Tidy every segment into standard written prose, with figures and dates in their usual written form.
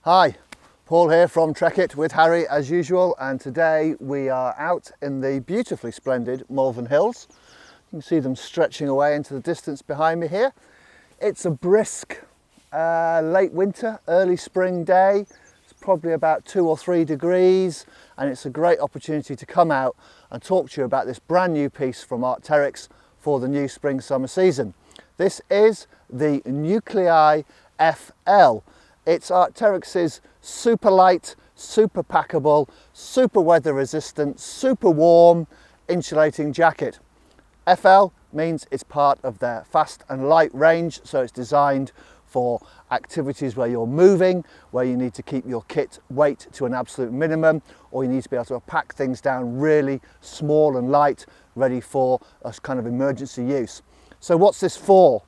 Hi, Paul here from Trekitt with Harry as usual, and today we are out in the beautifully splendid Malvern Hills. You can see them stretching away into the distance behind me here. It's a brisk late winter, early spring day. It's probably about 2 or 3 degrees, and it's a great opportunity to come out and talk to you about this brand new piece from Arc'teryx for the new spring summer season. This is the Nuclei FL. It's Arc'teryx's super light, super packable, super weather resistant, super warm insulating jacket. FL means it's part of their fast and light range, so it's designed for activities where you're moving, where you need to keep your kit weight to an absolute minimum, or you need to be able to pack things down really small and light, ready for a kind of emergency use. So what's this for?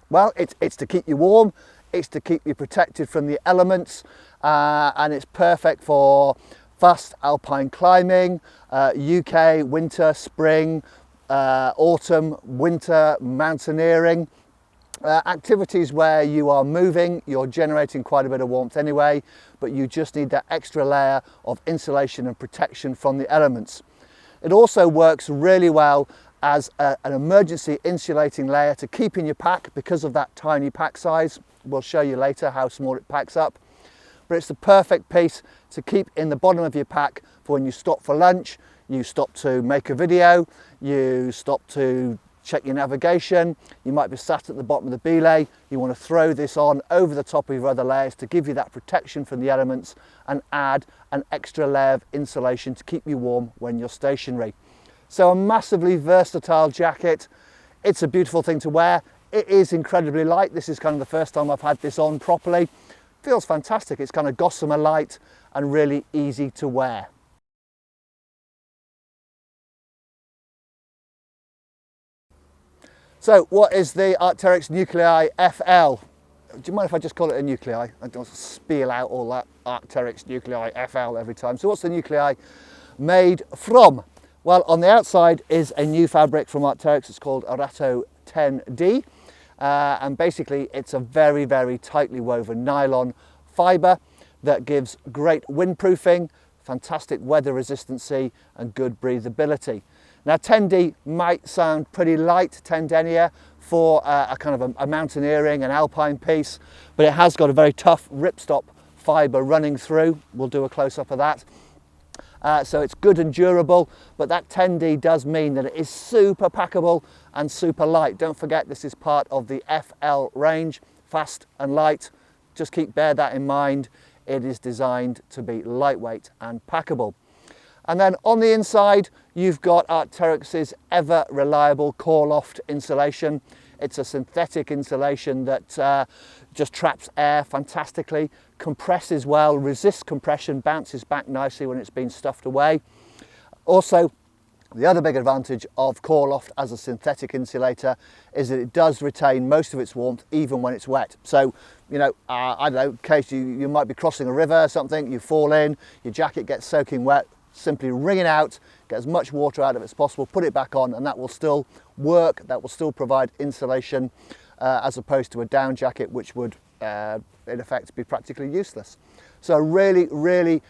Well, it's to keep you warm. It's to keep you protected from the elements, and it's perfect for fast alpine climbing, UK winter, spring, autumn, winter mountaineering, activities where you are moving, you're generating quite a bit of warmth anyway, but you just need that extra layer of insulation and protection from the elements. It also works really well as an emergency insulating layer to keep in your pack because of that tiny pack size. We'll show you later how small it packs up, but it's the perfect piece to keep in the bottom of your pack for when you stop for lunch, you stop to make a video, you stop to check your navigation, you might be sat at the bottom of the belay, you want to throw this on over the top of your other layers to give you that protection from the elements and add an extra layer of insulation to keep you warm when you're stationary. So a massively versatile jacket. It's a beautiful thing to wear. It is incredibly light. This is kind of the first time I've had this on properly. Feels fantastic. It's kind of gossamer light and really easy to wear. So what is the Arc'teryx Nuclei FL? Do you mind if I just call it a Nuclei? I don't spiel out all that Arc'teryx Nuclei FL every time. So what's the Nuclei made from? Well, on the outside is a new fabric from Arc'teryx. It's called Arato 10D. And basically it's a very, very tightly woven nylon fibre that gives great windproofing, fantastic weather resistancy and good breathability. Now 10D might sound pretty light, 10 denier, for a kind of a mountaineering and alpine piece, but it has got a very tough ripstop fibre running through. We'll do a close-up of that. So it's good and durable, but that 10D does mean that it is super packable and super light. Don't forget, this is part of the FL range, fast and light. Just bear that in mind. It is designed to be lightweight and packable. And then on the inside, you've got Arc'teryx's ever reliable core loft insulation. It's a synthetic insulation that just traps air fantastically, compresses well, resists compression, bounces back nicely when it's been stuffed away. Also, the other big advantage of core loft as a synthetic insulator is that it does retain most of its warmth even when it's wet. So, you know, I don't know, in case you might be crossing a river or something, you fall in, your jacket gets soaking wet, simply wring it out, get as much water out of it as possible, put it back on, and that will still work, that will still provide insulation as opposed to a down jacket, which would in effect be practically useless. So really, really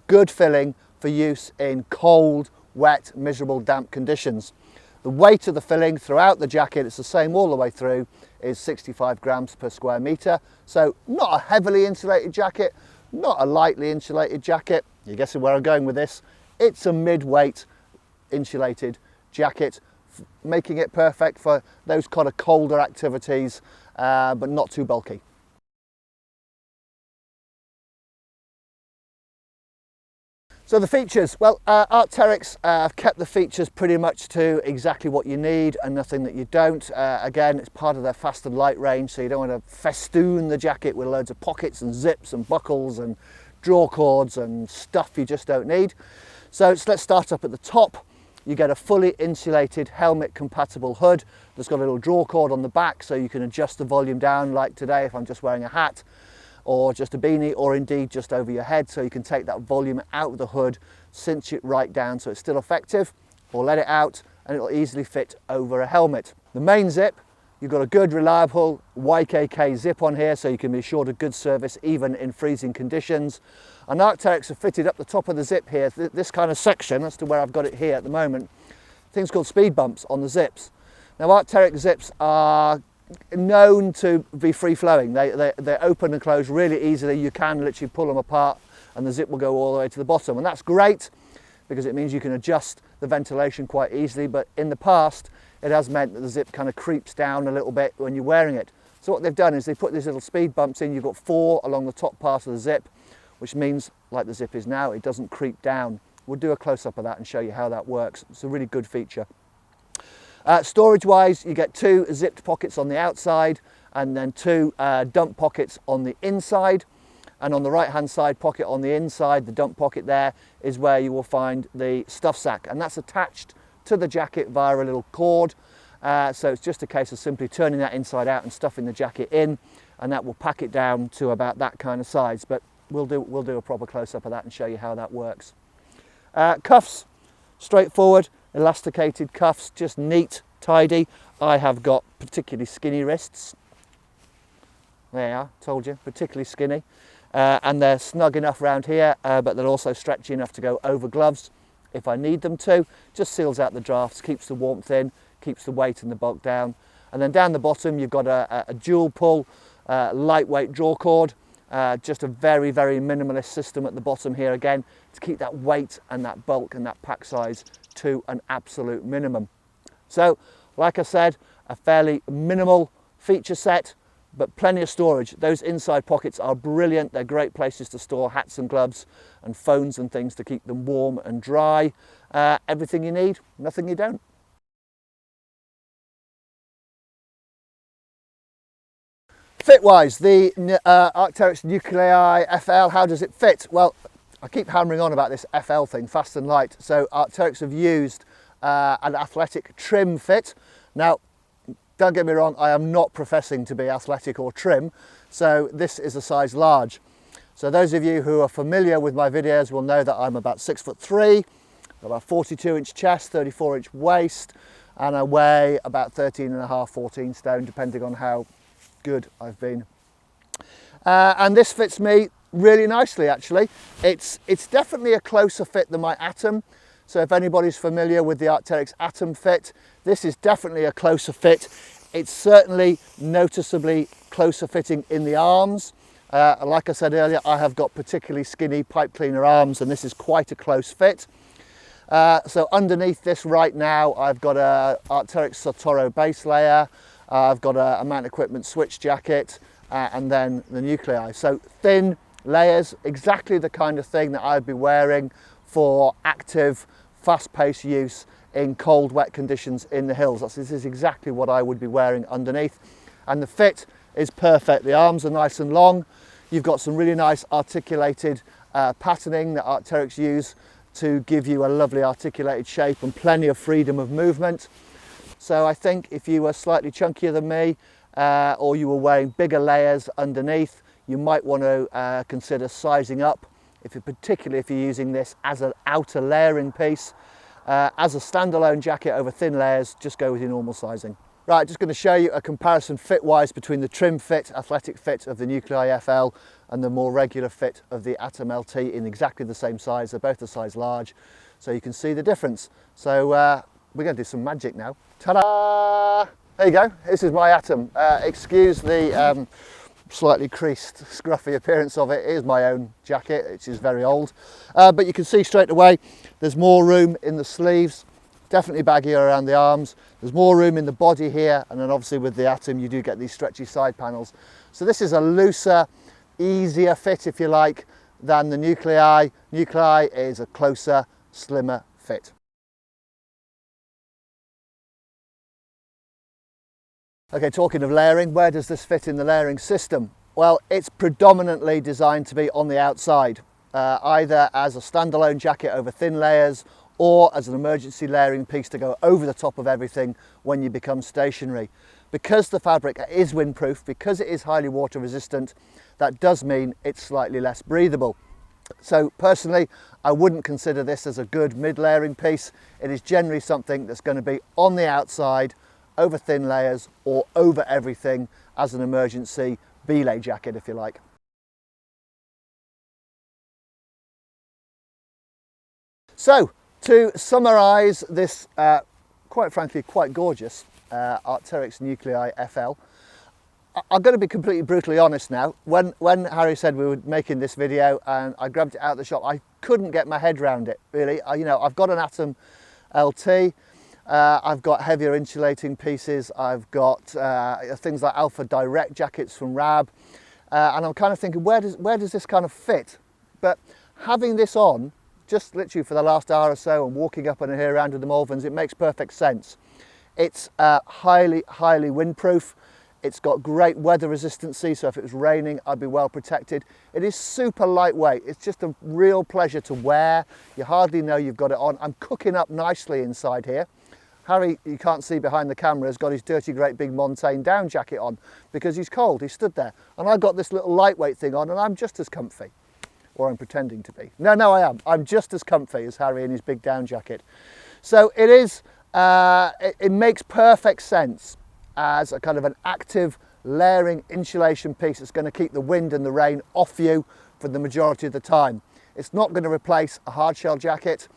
good filling for use in cold, wet, miserable, damp conditions. The weight of the filling throughout the jacket, it's the same all the way through, is 65 grams per square metre. So not a heavily insulated jacket, not a lightly insulated jacket. You're guessing where I'm going with this. It's a mid-weight insulated jacket, making it perfect for those kind of colder activities, but not too bulky. So the features, well, Arc'teryx have kept the features pretty much to exactly what you need and nothing that you don't. Again, it's part of their fast and light range, so you don't want to festoon the jacket with loads of pockets and zips and buckles and draw cords and stuff you just don't need. So let's start up at the top. You get a fully insulated helmet compatible hood that's got a little draw cord on the back, so you can adjust the volume down, like today if I'm just wearing a hat or just a beanie, or indeed just over your head, so you can take that volume out of the hood, cinch it right down so it's still effective, or let it out and it'll easily fit over a helmet. The main zip You've got a good reliable YKK zip on here, so you can be assured of good service even in freezing conditions. And Arc'teryx are fitted up the top of the zip here, this kind of section, as to where I've got it here at the moment, things called speed bumps on the zips. Now Arc'teryx zips are known to be free flowing. They open and close really easily. You can literally pull them apart and the zip will go all the way to the bottom, and that's great because it means you can adjust the ventilation quite easily. But in the past it has meant that the zip kind of creeps down a little bit when you're wearing it. So what they've done is they put these little speed bumps in. You've got 4 along the top part of the zip, which means, like the zip is now, it doesn't creep down. We'll do a close-up of that and show you how that works. It's a really good feature. Storage wise, you get 2 zipped pockets on the outside and then 2 dump pockets on the inside. And on the right hand side pocket on the inside, the dump pocket there, is where you will find the stuff sack, and that's attached to the jacket via a little cord. So it's just a case of simply turning that inside out and stuffing the jacket in, and that will pack it down to about that kind of size. But we'll do a proper close-up of that and show you how that works. Cuffs, straightforward, elasticated cuffs, just neat, tidy. I have got particularly skinny wrists. There you are, told you, particularly skinny. And they're snug enough around here, but they're also stretchy enough to go over gloves if I need them to. Just seals out the drafts, keeps the warmth in, keeps the weight and the bulk down. And then down the bottom you've got a dual pull, lightweight draw cord. Just a very, very minimalist system at the bottom here again to keep that weight and that bulk and that pack size to an absolute minimum. So, like I said, a fairly minimal feature set, but plenty of storage. Those inside pockets are brilliant. They're great places to store hats and gloves and phones and things to keep them warm and dry. Everything you need, nothing you don't. Fit-wise, the Arc'teryx Nuclei FL, how does it fit? Well, I keep hammering on about this FL thing, fast and light. So Arc'teryx have used an athletic trim fit. Now, don't get me wrong, I am not professing to be athletic or trim, so this is a size large. So those of you who are familiar with my videos will know that I'm about 6'3", about 42-inch chest, 34-inch waist, and I weigh about 13.5, 14 stone, depending on how good I've been. And this fits me really nicely, actually. It's definitely a closer fit than my Atom. So if anybody's familiar with the Arc'teryx Atom fit, this is definitely a closer fit. It's certainly noticeably closer fitting in the arms. Like I said earlier, I have got particularly skinny pipe cleaner arms, and this is quite a close fit. So underneath this right now, I've got a Arc'teryx Sotoro base layer. I've got a mount equipment switch jacket, and then the Nuclei. So thin layers, exactly the kind of thing that I'd be wearing for active, fast-paced use in cold, wet conditions in the hills. This is exactly what I would be wearing underneath. And the fit is perfect. The arms are nice and long. You've got some really nice articulated patterning that Arc'teryx use to give you a lovely articulated shape and plenty of freedom of movement. So I think if you were slightly chunkier than me, or you were wearing bigger layers underneath, you might want to consider sizing up, particularly if you're using this as an outer layering piece. As a standalone jacket over thin layers, just go with your normal sizing. Right, just going to show you a comparison fit-wise between the trim fit, athletic fit of the Nuclei FL and the more regular fit of the Atom LT in exactly the same size. They're both a size large, so you can see the difference. So we're going to do some magic now. Ta-da! There you go, this is my Atom. Excuse the slightly creased, scruffy appearance of it. It is my own jacket, which is very old. But you can see straight away, there's more room in the sleeves, definitely baggier around the arms. There's more room in the body here, and then obviously with the Atom, you do get these stretchy side panels. So this is a looser, easier fit, if you like, than the Nuclei. Nuclei is a closer, slimmer fit. Okay, talking of layering, where does this fit in the layering system? Well, it's predominantly designed to be on the outside, either as a standalone jacket over thin layers or as an emergency layering piece to go over the top of everything when you become stationary. Because the fabric is windproof, because it is highly water resistant, that does mean it's slightly less breathable. So personally, I wouldn't consider this as a good mid-layering piece. It is generally something that's going to be on the outside over thin layers or over everything as an emergency belay jacket, if you like. So to summarise this quite frankly quite gorgeous Arc'teryx Nuclei FL, I'm going to be completely brutally honest now. When Harry said we were making this video and I grabbed it out of the shop, I couldn't get my head around it, really. You know, I've got an Atom LT, I've got heavier insulating pieces, I've got things like Alpha Direct jackets from Rab, and I'm kind of thinking, where does this kind of fit? But having this on, just literally for the last hour or so and walking up and here around to the Malverns, it makes perfect sense. It's highly windproof. It's got great weather resistancy, so if it was raining, I'd be well protected. It is super lightweight. It's just a real pleasure to wear. You hardly know you've got it on. I'm cooking up nicely inside here. Harry, you can't see behind the camera, has got his dirty great big Montaigne down jacket on because he's cold. He stood there. And I've got this little lightweight thing on and I'm just as comfy. Or I'm pretending to be. No, I am. I'm just as comfy as Harry in his big down jacket. So it is, it makes perfect sense as a kind of an active layering insulation piece that's going to keep the wind and the rain off you for the majority of the time. It's not going to replace a hard shell jacket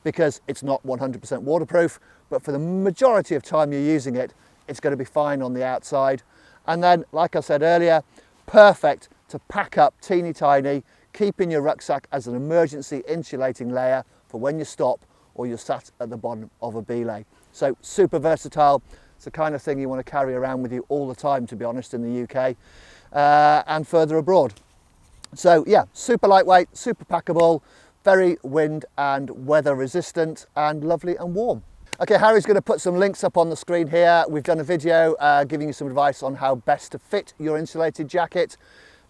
because it's not 100% waterproof, but for the majority of time you're using it, it's going to be fine on the outside. And then, like I said earlier, perfect to pack up teeny tiny, keep in your rucksack as an emergency insulating layer for when you stop or you're sat at the bottom of a belay. So super versatile. It's the kind of thing you want to carry around with you all the time, to be honest, in the UK and further abroad. So yeah, super lightweight, super packable, very wind and weather resistant and lovely and warm. Okay, Harry's going to put some links up on the screen here. We've done a video giving you some advice on how best to fit your insulated jacket.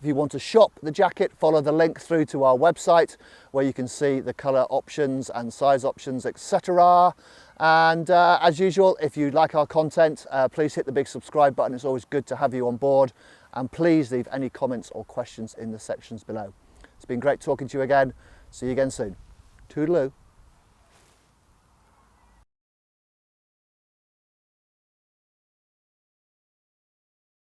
If you want to shop the jacket, follow the link through to our website where you can see the colour options and size options, etc. And as usual, if you like our content, please hit the big subscribe button. It's always good to have you on board. And please leave any comments or questions in the sections below. It's been great talking to you again. See you again soon. Toodaloo.